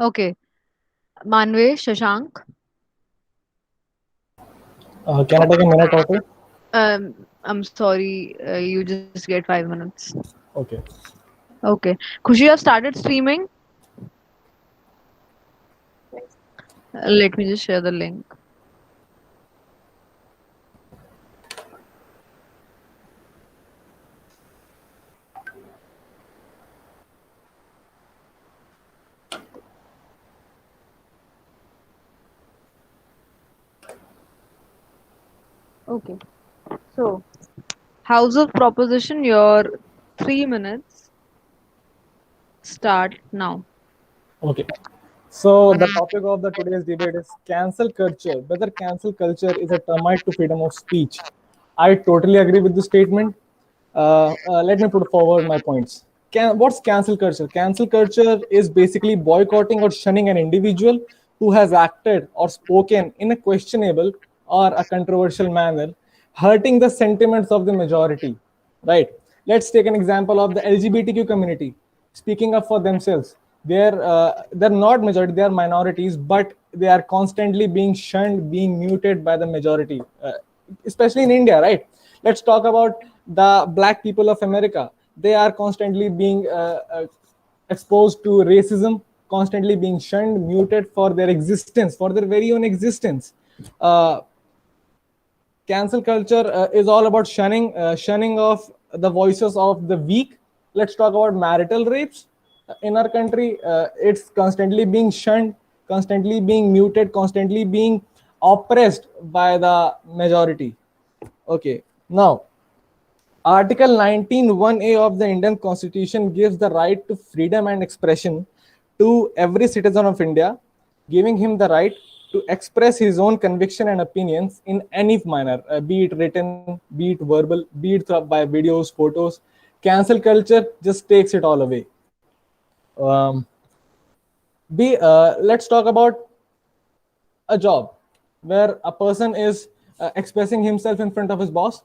Okay. Manvesh, Shashank. Can I take a minute or two? I'm sorry. You just get 5 minutes. Okay. Okay. Khushi, you have started streaming. Let me just share the link. Okay. So, House of Proposition, your 3 minutes start now. Okay. So the topic of the today's debate is cancel culture. Whether cancel culture is a termite to freedom of speech. I totally agree with the statement. Let me put forward my points. What's cancel culture? Cancel culture is basically boycotting or shunning an individual who has acted or spoken in a questionable or a controversial manner, hurting the sentiments of the majority. Right? Let's take an example of the LGBTQ community speaking up for themselves. They're not majority, they are minorities, but they are constantly being shunned, being muted by the majority, especially in India, right? Let's talk about the black people of America. They are constantly being exposed to racism, constantly being shunned, muted for their existence, for their very own existence. Uh, Cancel culture is all about shunning of the voices of the weak. Let's talk about marital rapes in our country. It's constantly being shunned, constantly being muted, constantly being oppressed by the majority. Okay, now Article 19(1)(a) of the Indian Constitution gives the right to freedom and expression to every citizen of India, giving him the right to express his own conviction and opinions in any manner, be it written, be it verbal, be it by videos, photos. Cancel culture just takes it all away. Um, let's talk about a job where a person is expressing himself in front of his boss,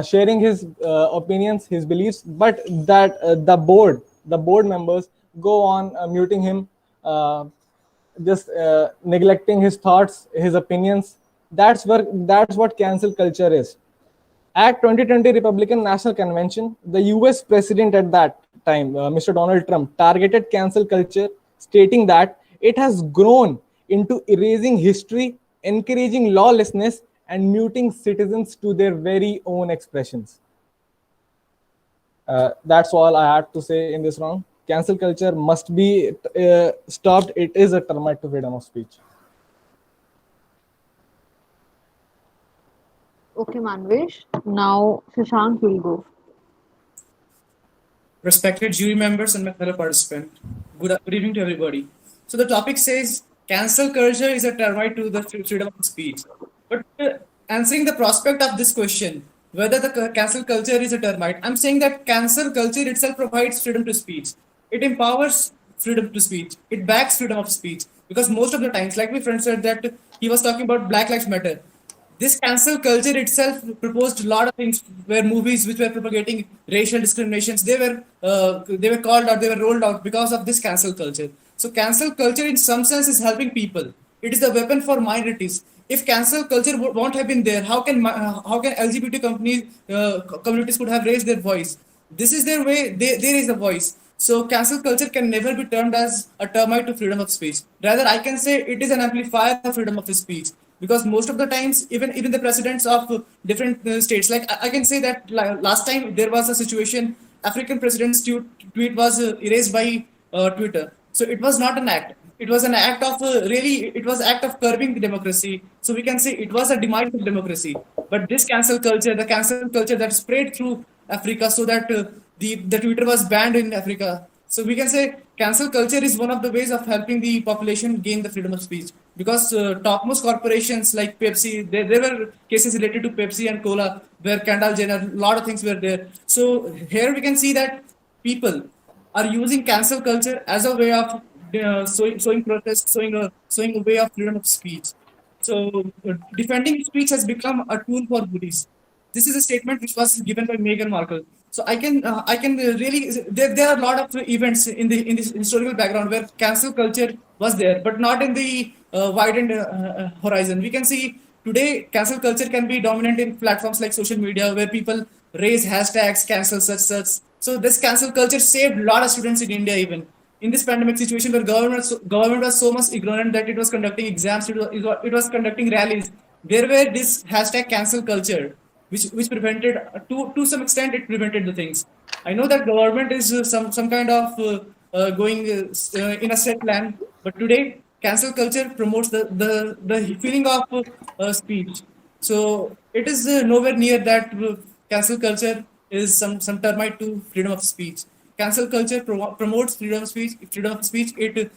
sharing his opinions, his beliefs, but that the board members go on muting him, uh, just neglecting his thoughts, his opinions. That's what cancel culture is. At 2020 Republican National Convention, the US president at that time, Mr. Donald Trump, targeted cancel culture, stating that it has grown into erasing history, encouraging lawlessness, and muting citizens to their very own expressions. That's all I had to say in this round. Cancel culture must be stopped. It is a termite to freedom of speech. Okay, Manvesh. Now, Shashank will go. Respected jury members and my fellow participant. Good evening to everybody. So the topic says cancel culture is a termite to the freedom of speech. But answering the prospect of this question, whether the cancel culture is a termite, I'm saying that cancel culture itself provides freedom to speech. It empowers freedom to speech. It backs freedom of speech. Because most of the times, like my friend said that he was talking about Black Lives Matter, this cancel culture itself proposed a lot of things where movies which were propagating racial discriminations they were called out, they were rolled out because of this cancel culture. So cancel culture in some sense is helping people. It is the weapon for minorities. If cancel culture won't have been there, how can LGBT companies communities could have raised their voice? This is their way, they raise the voice. So cancel culture can never be termed as a termite to freedom of speech. Rather, I can say it is an amplifier of freedom of speech, because most of the times even the presidents of different states, like I can say that last time there was a situation, African president's tweet was erased by Twitter. So it was not an act, it was an act of really, it was act of curbing the democracy. So we can say it was a demise of democracy. But this cancel culture, the cancel culture that spread through Africa, so that the Twitter was banned in Africa. So we can say cancel culture is one of the ways of helping the population gain the freedom of speech, because topmost corporations like Pepsi, there were cases related to Pepsi and Cola where Kendall Jenner, a lot of things were there. So here we can see that people are using cancel culture as a way of sowing protest, sowing a way of freedom of speech. So defending speech has become a tool for bullies. This is a statement which was given by Meghan Markle. So I can really there are a lot of events in this historical background where cancel culture was there, but not in the widened horizon. We can see today cancel culture can be dominant in platforms like social media where people raise hashtags cancel such. So this cancel culture saved a lot of students in India even in this pandemic situation where government was so much ignorant that it was conducting exams, it was conducting rallies. There were this hashtag cancel culture, which prevented to some extent it prevented the things. I know that government is some kind of going in a set plan, but today cancel culture promotes the feeling of speech. So it is nowhere near that cancel culture is some termite to freedom of speech. Cancel culture promotes freedom of speech. Freedom of speech, it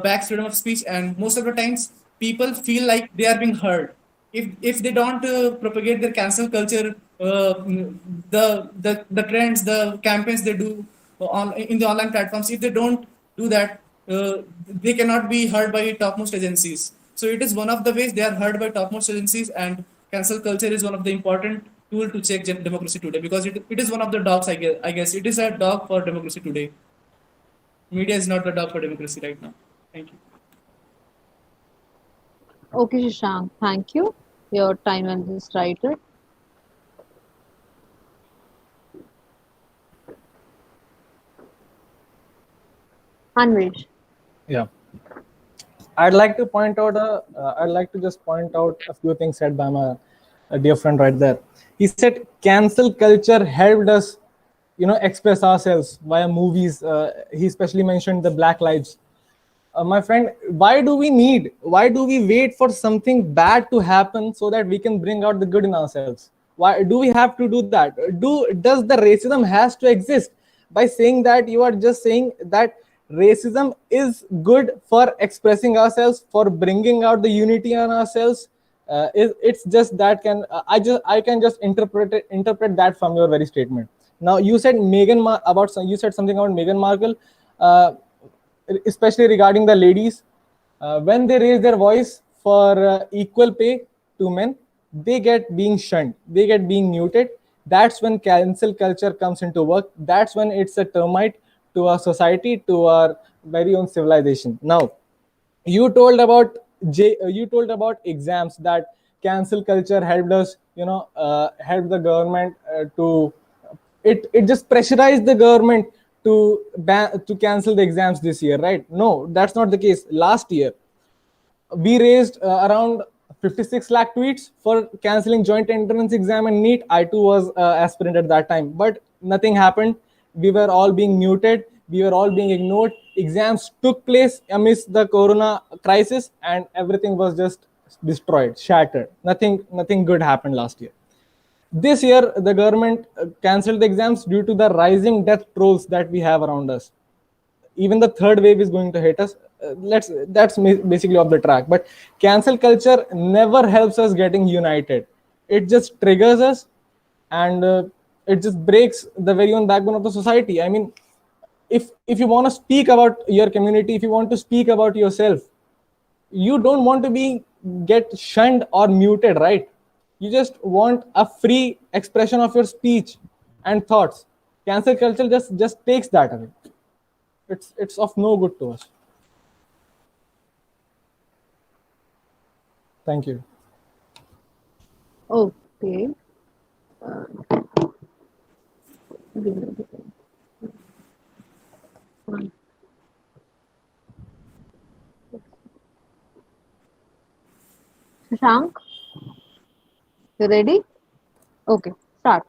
backs freedom of speech, and most of the times people feel like they are being heard. If they don't propagate their cancel culture, the trends, the campaigns they do on in the online platforms, if they don't do that, they cannot be heard by topmost agencies. So it is one of the ways they are heard by topmost agencies, and cancel culture is one of the important tool to check democracy today, because it is one of the dogs. I guess it is a dog for democracy today. Media is not the dog for democracy right now. Thank you. Okay, Shashank, thank you. Your time and this writer. Anvesh. Yeah. I'd like to point out I'd like to just point out a few things said by my dear friend right there. He said cancel culture helped us, express ourselves via movies. He especially mentioned the Black Lives. My friend, why do we wait for something bad to happen so that we can bring out the good in ourselves? Why do we have to do that? Does the racism has to exist? By saying that, you are just saying that racism is good for expressing ourselves, for bringing out the unity in ourselves. It's just that I can just interpret that from your very statement. Now you said you said something about Meghan Markle. Especially regarding the ladies, when they raise their voice for equal pay to men, they get being shunned, they get being muted. That's when cancel culture comes into work. That's when it's a termite to our society, to our very own civilization. Now, you told about you told about exams, that cancel culture helped us, help the government to it just pressurized the government to cancel the exams this year, right? No, that's not the case. Last year we raised around 56 lakh tweets for canceling joint entrance exam and NEET. I too was aspirant at that time, but nothing happened. We were all being muted, we were all being ignored. Exams took place amidst the corona crisis, and everything was just destroyed, shattered. Nothing good happened last year. This year the government cancelled the exams due to the rising death tolls that we have around us. Even the third wave is going to hit us. That's basically off the track. But cancel culture never helps us getting united. It just triggers us, and it just breaks the very own backbone of the society. I mean, if you want to speak about your community, if you want to speak about yourself, you don't want to be get shunned or muted, right? You just want a free expression of your speech and thoughts. Cancel culture just takes that away. It's of no good to us. Thank you. Okay. Give me a second. Shashank, you ready? Okay, start.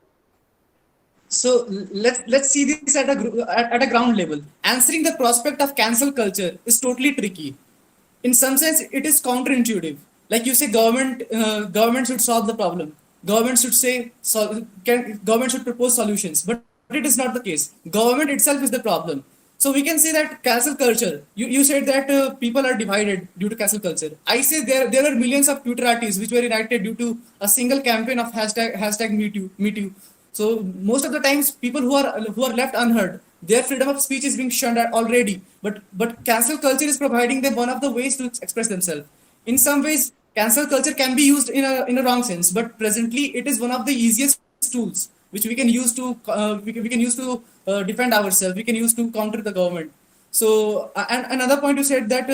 So let's see this at a ground level. Answering the prospect of cancel culture is totally tricky. In some sense, it is counterintuitive. Like you say, government should solve the problem. Government should government should propose solutions, but it is not the case. Government itself is the problem. So we can say that cancel culture. You said that people are divided due to cancel culture. I say there are millions of Twitter artists which were enacted due to a single campaign of hashtag Me Too. So most of the times, people who are left unheard, their freedom of speech is being shunned at already. But cancel culture is providing them one of the ways to express themselves. In some ways, cancel culture can be used in a wrong sense, but presently it is one of the easiest tools which we can use to we can use to defend ourselves. We can use to counter the government. So and another point you said that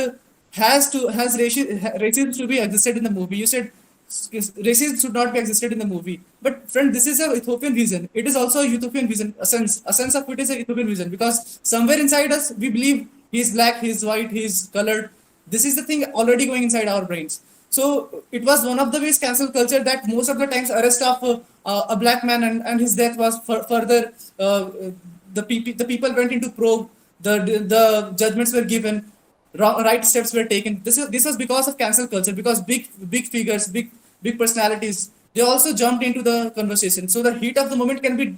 has racism to be existed in the movie. You said racism should not be existed in the movie. But friend, this is a utopian vision. It is also a utopian vision. A sense of it is a utopian vision because somewhere inside us we believe he's black, he's white, he's colored. This is the thing already going inside our brains. So it was one of the ways cancel culture that most of the times arrest of a black man and his death was further. The people went into probe. The judgments were given. Right steps were taken. This was because of cancel culture, because big figures, big personalities, they also jumped into the conversation. So the heat of the moment can be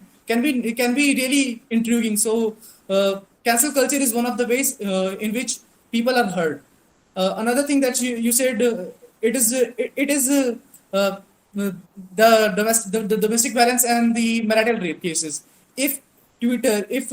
really intriguing. So cancel culture is one of the ways in which people are heard. Another thing that you said, uh, the domestic violence and the marital rape cases. If Twitter, if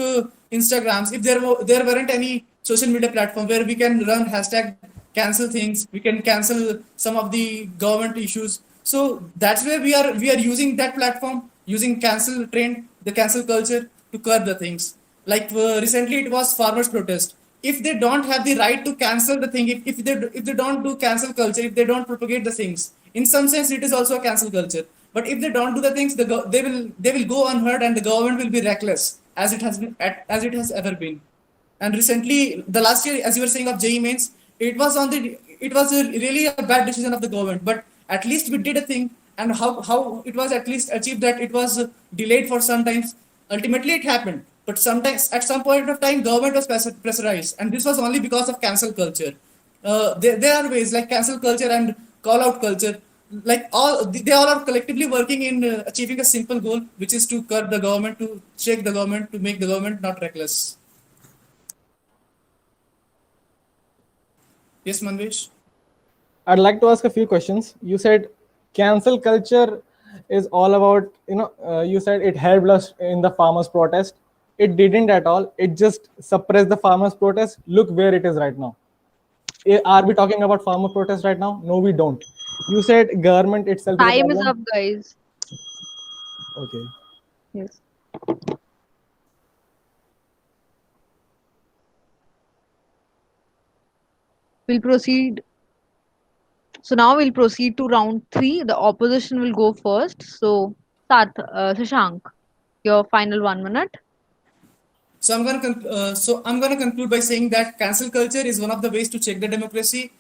Instagrams, if there weren't any social media platform where we can run hashtag cancel things, we can cancel some of the government issues. So that's where we are using that platform, using cancel trend, the cancel culture to curb the things. Like recently, it was farmers' protest. If they don't have the right to cancel the thing, if they don't do cancel culture, if they don't propagate the things, in some sense, it is also a cancel culture. But if they don't do the things, they will go unheard, and the government will be reckless as it has been as it has ever been. And recently, the last year, as you were saying of JEE mains, it was really a bad decision of the government. But at least we did a thing, and how it was at least achieved that it was delayed for some times. Ultimately, it happened. But sometimes, at some point of time, government was pressurized, and this was only because of cancel culture. There are ways like cancel culture and call out culture, like they all are collectively working in achieving a simple goal, which is to curb the government, to shake the government, to make the government not reckless. Yes, Manvesh. I'd like to ask a few questions. You said cancel culture is all about, you said it helped us in the farmers' protest. It didn't at all. It just suppressed the farmers' protest. Look where it is right now. Are we talking about farmer protest right now? No, we don't. You said government itself is a Time is problem. up, guys. Okay. Yes. We'll proceed. So now we'll proceed to round 3. The opposition will go first. So, Shashank, your final 1 minute. So I'm gonna conclude by saying that cancel culture is one of the ways to check the democracy.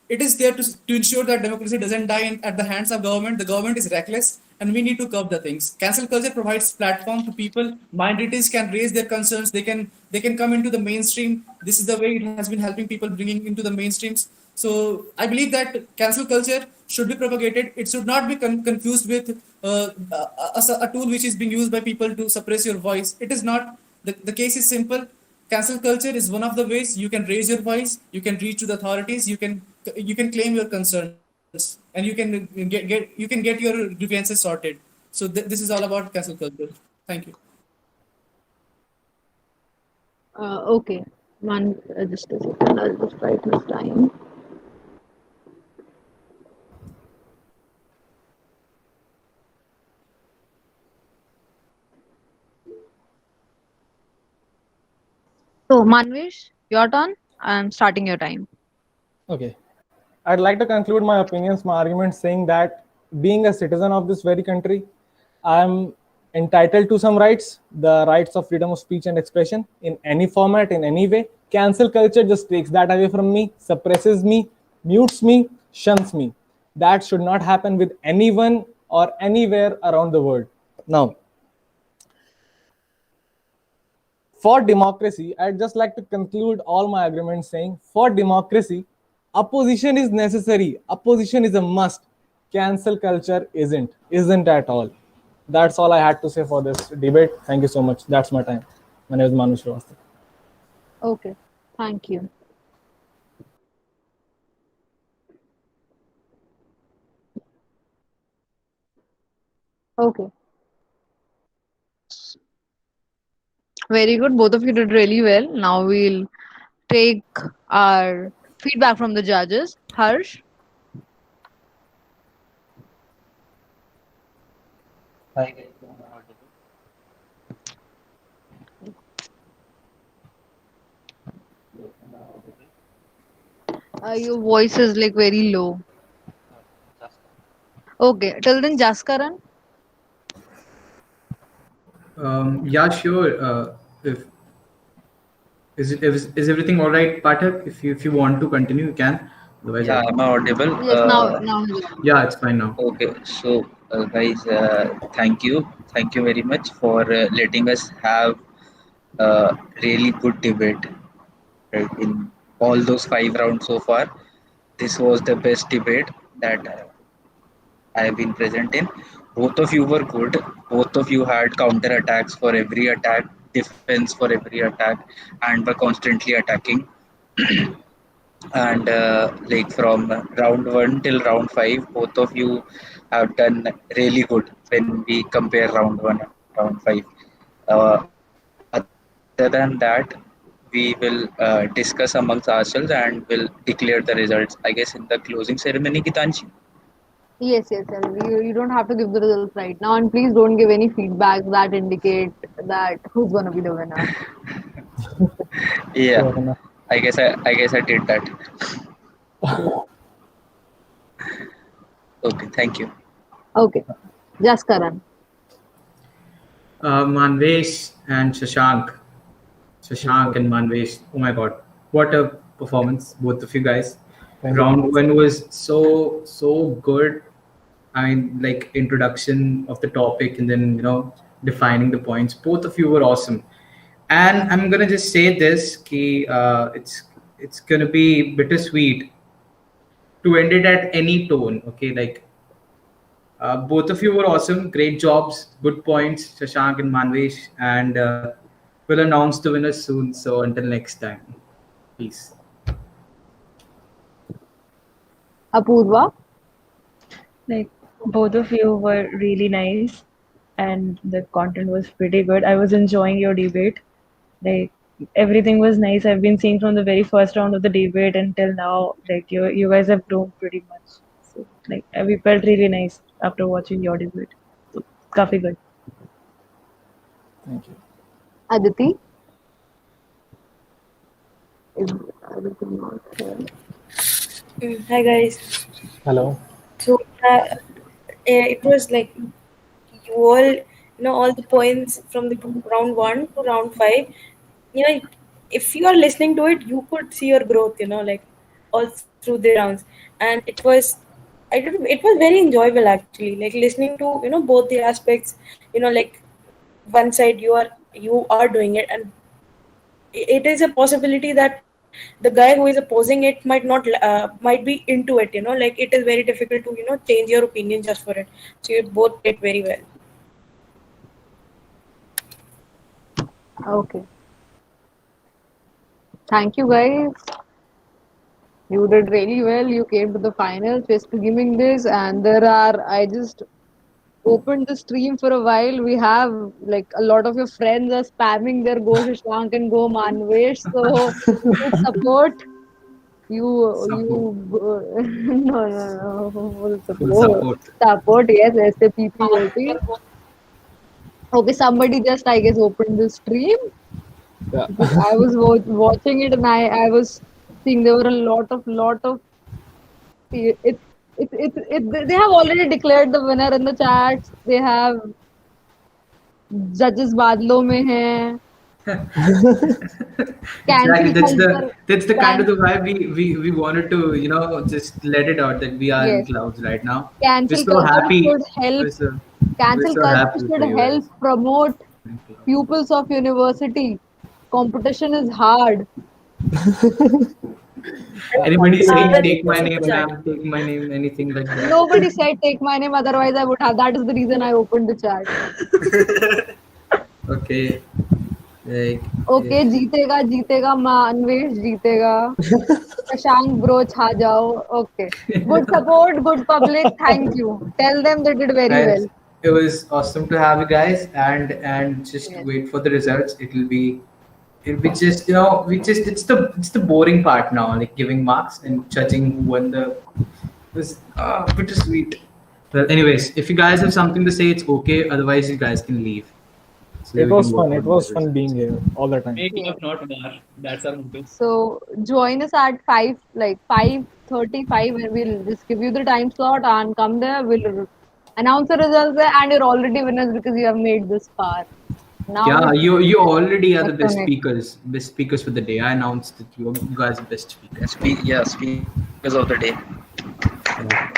It is there to ensure that democracy doesn't die at the hands of government. The government is reckless, and we need to curb the things. Cancel culture provides platform to people. Minorities can raise their concerns. They can come into the mainstream. This is the way it has been helping people bringing into the mainstreams. So I believe that cancel culture should be propagated. It should not be confused with a tool which is being used by people to suppress your voice. It is not. The case is simple. Cancel culture is one of the ways you can raise your voice, you can reach to the authorities, you can claim your concerns, and you can get your grievances sorted. So this is all about cancel culture. Thank you. Okay. Just a second. I'll just write this time. So, Manvish, your turn. I'm starting your time. Okay. I'd like to conclude my opinions, my arguments, saying that being a citizen of this very country, I'm entitled to some rights, the rights of freedom of speech and expression in any format, in any way. Cancel culture just takes that away from me, suppresses me, mutes me, shuns me. That should not happen with anyone or anywhere around the world. Now, for democracy, I'd just like to conclude all my arguments saying, for democracy, opposition is necessary. Opposition is a must. Cancel culture isn't at all. That's all I had to say for this debate. Thank you so much. That's my time. My name is Manu Srivastava. Okay. Thank you. Okay. Very good. Both of you did really well. Now we'll take our feedback from the judges. Harsh. Hi, guys. Your voice is like very low. Okay, till then, Jaskaran. Yeah, sure. If is everything all right, Pathak? If you want to continue, you can. Otherwise, I Yeah, am I can. audible? Yes, now he's on. Yeah, it's fine now. Okay, so guys, thank you very much for letting us have a really good debate, right, in all those 5 rounds so far. This was the best debate that I have been present in. Both of you were good. Both of you had counter attacks for every attack, defense for every attack, and were constantly attacking. And like from round one till round five, both of you have done really good when we compare round one and round five. Other than that, we will discuss amongst ourselves and will declare the results, I guess, in the closing ceremony, Gitanshi. Yes. You don't have to give the results right now, and please don't give any feedback that indicate that who's gonna be the winner. Yeah, Fair enough. I guess I did that. Okay, thank you. Okay, Jaskaran. Manvesh and Shashank. Shashank and Manvesh. Oh my God, what a performance, both of you guys. Thank you. Round one was so good. I mean, like introduction of the topic and then defining the points. Both of you were awesome. And I'm gonna just say this: ki, it's gonna be bittersweet to end it at any tone. Okay, like both of you were awesome. Great jobs. Good points, Shashank and Manvesh. And we'll announce the winners soon. So until next time, peace. Apurva. Like both of you were really nice and the content was pretty good. I was enjoying your debate. Like everything was nice. I've been seeing from the very first round of the debate until now. Like you guys have grown pretty much. So like we felt really nice after watching your debate. So काफी good. Thank you. Aditi. Is Aditi not here? Hi guys. Hello. So it was like you all the points from the round one to round five. If you are listening to it, you could see your growth. Like all through the rounds, and it was very enjoyable actually. Like listening to both the aspects. Like one side you are doing it, and it is a possibility that the guy who is opposing it might be into it, like it is very difficult to change your opinion just for it. So you both did very well. Okay. Thank you, guys. You did really well. You came to the finals. We're streaming this, and I just opened the stream for a while. We have like a lot of your friends are spamming their go Shashank and go Manvesh. So please support. No, full Full support. support. Support, yes, SAPPOT. Okay, somebody just, I guess, opened the stream. Yeah. I was watching it, and I was seeing there were a lot of they have already declared the winner in the chats. They have judges बादलों में हैं. Exactly. Cancel culture. That's the kind of Can, the vibe we wanted to just let it out that we are in yes. clouds right now. We're Cancel so culture happy. should help. We're so, we're Cancel so culture happy for should you help guys. promote pupils of university. Competition is hard. Anybody saying take my Super name, chat. ma'am, take my name, anything like that? Nobody said take my name, otherwise I would have. That is the reason I opened the chat. Okay. Like, Okay, जीतेगा जीतेगा मानवेश जीतेगा Shashank bro छा जाओ. Okay, good support, good public. Thank you. Tell them they did very guys, well. it was awesome to have you guys, and just Yes. wait for the results. It'll be just it's the boring part now, like giving marks and judging who won the. It was bittersweet. Well, anyways, if you guys have something to say, it's okay. Otherwise, you guys can leave. So that It we was can work fun. It on was better fun being here all the time. Making Yeah. up, not war. That's our motto. So join us at 5, like 5:35, and we'll just give you the time slot and come there. We'll announce the results there, and you're already winners because you have made this far. Now Yeah, it's you already are the next to best next. speakers. Best speakers for the day. I announced that you guys are best speakers. Yeah, speakers of the day. Yeah.